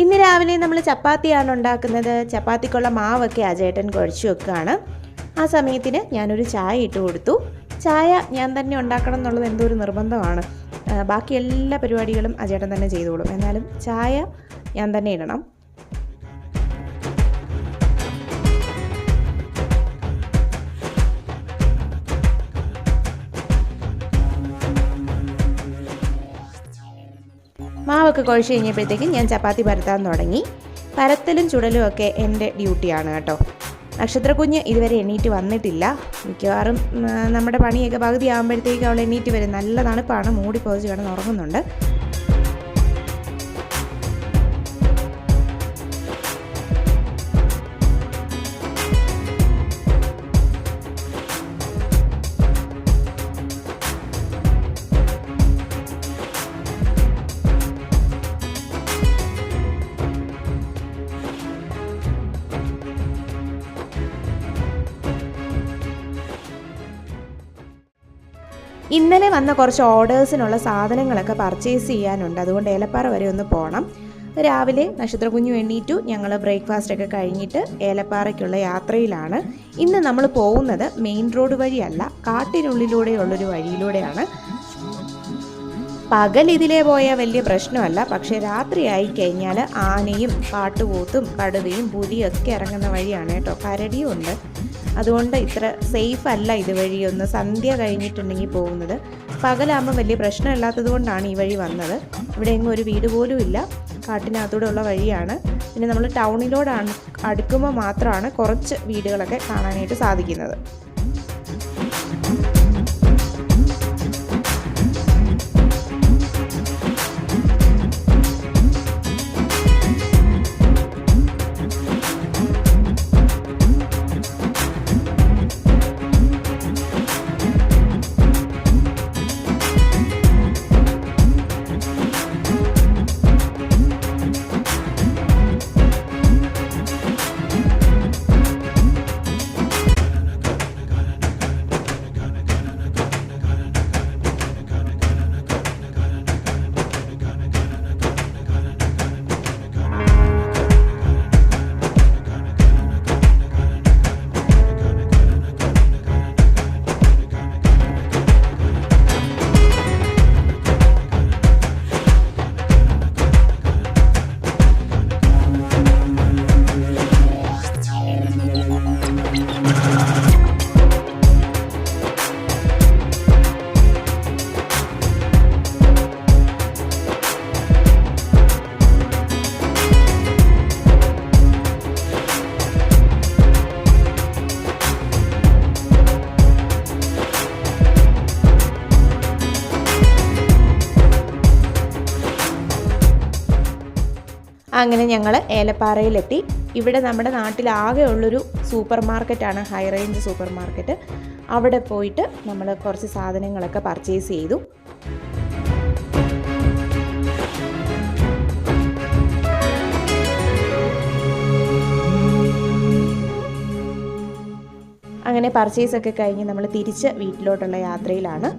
ഇന്ന് രാവിലെ നമ്മൾ ചപ്പാത്തിയാണ് ഉണ്ടാക്കുന്നത്. ചപ്പാത്തിക്കുള്ള മാവൊക്കെ അജേട്ടൻ കുഴച്ച് വെക്കുകയാണ്. ആ സമയത്തിന് ഞാനൊരു ചായ ഇട്ട് കൊടുത്തു. ചായ ഞാൻ തന്നെ ഉണ്ടാക്കണം എന്നുള്ളത് എന്തോ ഒരു നിർബന്ധമാണ്. ബാക്കി എല്ലാ പരിപാടികളും അജേട്ടൻ തന്നെ ചെയ്തോളും. എന്നാലും ചായ ഞാൻ തന്നെ ഇടണം. മാവൊക്കെ കുഴച്ച് കഴിഞ്ഞപ്പോഴത്തേക്കും ഞാൻ ചപ്പാത്തി പരത്താൻ തുടങ്ങി. പരത്തലും ചുടലും ഒക്കെ എൻ്റെ ഡ്യൂട്ടിയാണ് കേട്ടോ. നക്ഷത്രക്കുഞ്ഞ് ഇതുവരെ എണീറ്റ് വന്നിട്ടില്ല. മിക്കവാറും നമ്മുടെ പണിയൊക്കെ പകുതി ആകുമ്പോഴത്തേക്കും അവൾ എണീറ്റ് വരും. നല്ല തണുപ്പാണ്, മൂടി പൊതിച്ച് കിടന്ന് ഉറങ്ങുന്നുണ്ട്. ഇന്നലെ വന്ന കുറച്ച് ഓർഡേഴ്സിനുള്ള സാധനങ്ങളൊക്കെ പർച്ചേസ് ചെയ്യാനുണ്ട്. അതുകൊണ്ട് ഏലപ്പാറ വരെ ഒന്ന് പോകണം. രാവിലെ നക്ഷത്രക്കുഞ്ഞു എണ്ണീറ്റു. ഞങ്ങൾ ബ്രേക്ക്ഫാസ്റ്റൊക്കെ കഴിഞ്ഞിട്ട് ഏലപ്പാറയ്ക്കുള്ള യാത്രയിലാണ്. ഇന്ന് നമ്മൾ പോകുന്നത് മെയിൻ റോഡ് വഴിയല്ല, കാട്ടിനുള്ളിലൂടെയുള്ളൊരു വഴിയിലൂടെയാണ്. പകൽ ഇതിലേ പോയാൽ വലിയ പ്രശ്നമല്ല. പക്ഷേ രാത്രിയായി കഴിഞ്ഞാൽ ആനയും കാട്ടുപോത്തും കടുവയും പുലിയും ഒക്കെ ഇറങ്ങുന്ന വഴിയാണ് കേട്ടോ. കരടിയും ഉണ്ട്. അതുകൊണ്ട് ഇത്ര സേഫ് അല്ല ഇതുവഴിയൊന്ന് സന്ധ്യ കഴിഞ്ഞിട്ടുണ്ടെങ്കിൽ പോകുന്നത്. പകലാകുമ്പോൾ വലിയ പ്രശ്നമില്ലാത്തത് കൊണ്ടാണ് ഈ വഴി വന്നത്. ഇവിടെ എങ്ങും ഒരു വീട് പോലും ഇല്ല, കാട്ടിനകത്തൂടെ ഉള്ള വഴിയാണ്. പിന്നെ നമ്മൾ ടൗണിലോടാണ് അടുക്കുമ്പോൾ മാത്രമാണ് കുറച്ച് വീടുകളൊക്കെ കാണാനായിട്ട് സാധിക്കുന്നത്. അങ്ങനെ ഞങ്ങൾ ഏലപ്പാറയിലെത്തി. ഇവിടെ നമ്മുടെ നാട്ടിലാകെ ഉള്ളൊരു സൂപ്പർ മാർക്കറ്റാണ്, ഹൈ റേഞ്ച് സൂപ്പർ മാർക്കറ്റ്. അവിടെ പോയിട്ട് നമ്മൾ കുറച്ച് സാധനങ്ങളൊക്കെ പർച്ചേസ് ചെയ്തു. അങ്ങനെ പർച്ചേസൊക്കെ കഴിഞ്ഞ് നമ്മൾ തിരിച്ച് വീട്ടിലോട്ടുള്ള യാത്രയിലാണ്.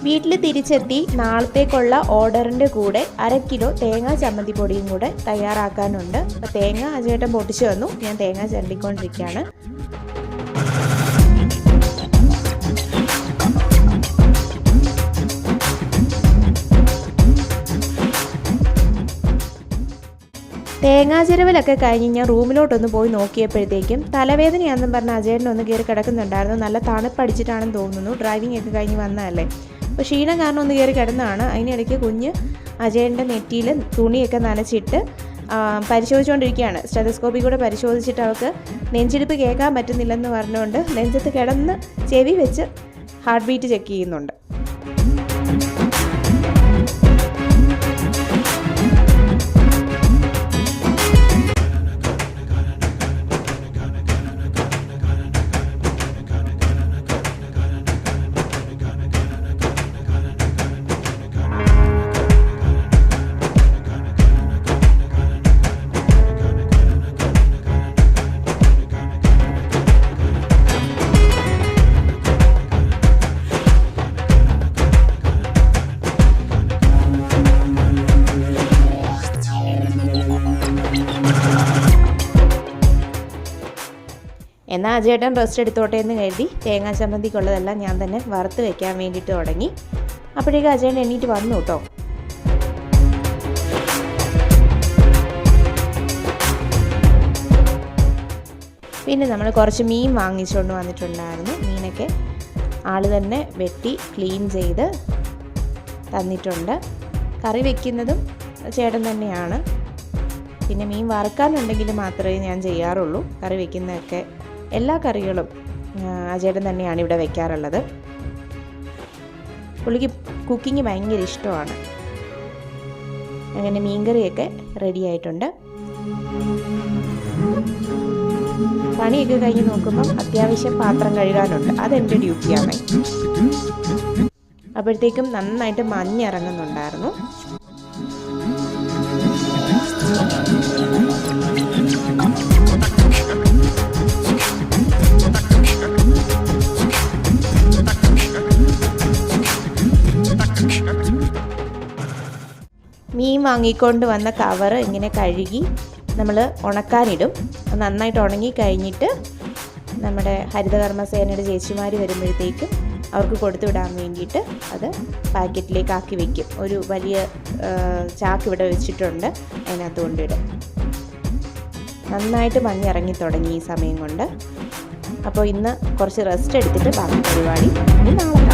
വീട്ടിൽ തിരിച്ചെത്തി. നാളത്തേക്കുള്ള ഓർഡറിൻ്റെ കൂടെ 1/2 കിലോ തേങ്ങാ ചമ്മന്തി പൊടിയും കൂടെ തയ്യാറാക്കാനുണ്ട്. അപ്പോൾ തേങ്ങ അജേട്ടൻ പൊട്ടിച്ച് വന്നു. ഞാൻ തേങ്ങ ചരണ്ടിക്കൊണ്ടിരിക്കുകയാണ്. തേങ്ങാചിരവലൊക്കെ കഴിഞ്ഞ് ഞാൻ റൂമിലോട്ടൊന്ന് പോയി നോക്കിയപ്പോഴത്തേക്കും തലവേദനയാണെന്നും പറഞ്ഞ് അജേട്ടനൊന്ന് കയറി കിടക്കുന്നുണ്ടായിരുന്നു. നല്ല തണുപ്പടിച്ചിട്ടാണെന്ന് തോന്നുന്നു. ഡ്രൈവിംഗ് ഒക്കെ കഴിഞ്ഞ് വന്നതല്ലേ, അപ്പോൾ ക്ഷീണം കാരണം ഒന്ന് കയറി കിടന്നതാണ്. അതിനിടയ്ക്ക് കുഞ്ഞ് അജയൻ്റെ നെറ്റിയിൽ തുണിയൊക്കെ നനച്ചിട്ട് പരിശോധിച്ചുകൊണ്ടിരിക്കുകയാണ്. സ്റ്റെതസ്കോപ്പിൽ കൂടെ പരിശോധിച്ചിട്ട് അവൾക്ക് നെഞ്ചിടിപ്പ് കേൾക്കാൻ പറ്റുന്നില്ലെന്ന് പറഞ്ഞുകൊണ്ട് നെഞ്ചത്ത് കിടന്ന് ചെവി വെച്ച് ഹാർട്ട് ബീറ്റ് ചെക്ക് ചെയ്യുന്നുണ്ട്. എന്നാൽ അജയേട്ടൻ റെസ്റ്റ് എടുത്തോട്ടെ എന്ന് കരുതി തേങ്ങാ ചമ്മന്തിക്കുള്ളതെല്ലാം ഞാൻ തന്നെ വറുത്ത് വെക്കാൻ വേണ്ടിയിട്ട് തുടങ്ങി. അപ്പോഴേക്കും അജയേട്ടൻ എണീറ്റ് വന്നു കേട്ടോ. പിന്നെ നമ്മൾ കുറച്ച് മീൻ വാങ്ങിച്ചുകൊണ്ട് വന്നിട്ടുണ്ടായിരുന്നു. മീനൊക്കെ ആൾ തന്നെ വെട്ടി ക്ലീൻ ചെയ്ത് തന്നിട്ടുണ്ട്. കറി വെക്കുന്നതും ചേട്ടൻ തന്നെയാണ്. പിന്നെ മീൻ വറുക്കാനുണ്ടെങ്കിൽ മാത്രമേ ഞാൻ ചെയ്യാറുള്ളൂ. കറി വെക്കുന്നതൊക്കെ എല്ലാ കറികളും ചേട്ടൻ തന്നെയാണ് ഇവിടെ വെക്കാറുള്ളത്. പുള്ളിക്ക് കുക്കിംഗ് ഭയങ്കര ഇഷ്ടമാണ്. അങ്ങനെ മീൻകറിയൊക്കെ റെഡി ആയിട്ടുണ്ട്. പണിയൊക്കെ കഴിഞ്ഞ് നോക്കുമ്പം അത്യാവശ്യം പാത്രം കഴുകാനുണ്ട്. അതെൻ്റെ ഡ്യൂട്ടിയാണ്. അപ്പോഴത്തേക്കും നന്നായിട്ട് മഞ്ഞിറങ്ങുന്നുണ്ടായിരുന്നു. മീൻ വാങ്ങിക്കൊണ്ട് വന്ന കവറ് ഇങ്ങനെ കഴുകി നമ്മൾ ഉണക്കാനിടും. നന്നായിട്ട് ഉണങ്ങി കഴിഞ്ഞിട്ട് നമ്മുടെ ഹരിതകർമ്മസേനയുടെ ചേച്ചിമാർ വരുമ്പോഴത്തേക്കും അവർക്ക് കൊടുത്തു വിടാൻ വേണ്ടിയിട്ട് അത് പാക്കറ്റിലേക്ക് ആക്കി വയ്ക്കും. ഒരു വലിയ ചാക്ക് ഇവിടെ വെച്ചിട്ടുണ്ട്, അതിനകത്ത് കൊണ്ടിടും. നന്നായിട്ട് മഞ്ഞിറങ്ങി തുടങ്ങി ഈ സമയം കൊണ്ട്. അപ്പോൾ ഇന്ന് കുറച്ച് റെസ്റ്റ് എടുത്തിട്ട് ബാക്കി പരിപാടി നാളെ